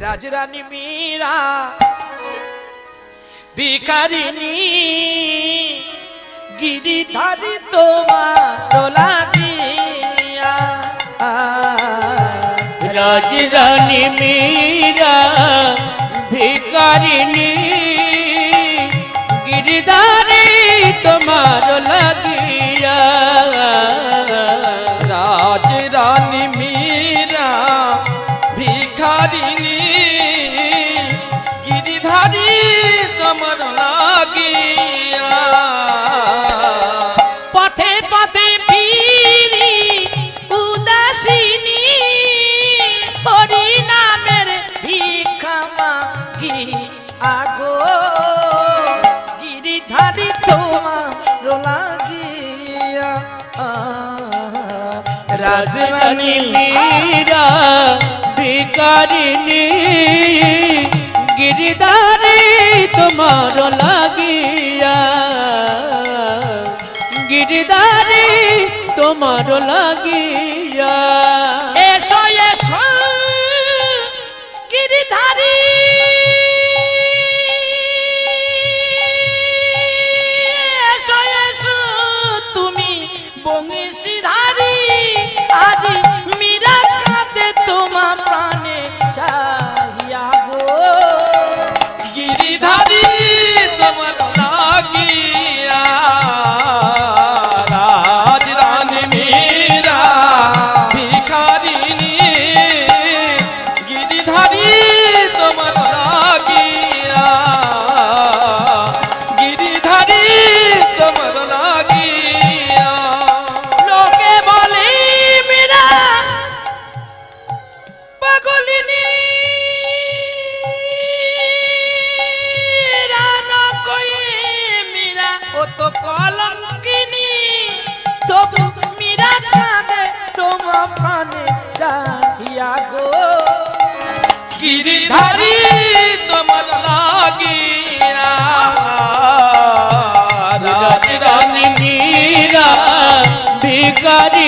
राजरानी मीरा भिखारिणी गिरिधारी तुम्हारो लागिया राजरानी मीरा भिखारिणी गिरिधारी तुम्हारो लागिया राजरानी मीरा भिखारिणी गिरिधारी तुम्हार लागिया पथे पथे फिरी उदासीनी हरि नामेर भिक्षा मांगी আগো गिरिधारी তোমার লাগিয়া राजरानी मीरा भिखारिणी गिरिधारी तुम्हारो लागिया गिरिधारी तुम्हारो लागिया एसो एसो गिरिधारी एसो एसो তুমি বংশীধারী আজ মীরা কাঁদে তোমার প্রাণে চাহিয়া গো गिरिधारी तुम्हार लागिया राजरानी मीरा भिखारिणी गिरिधारी तुम्हार लागिया गिरिधारी तुम्हार लागिया লোকে বলে মীরা পাগলিনী রানা কয়ে মীরা ও তো কলঙ্কিনী তবু মীরা কাঁদে তোমার প্রাণে চাহিয়া গো गिरिधारी तुम्हार लागिया राजरानी मीरा भिखारिणी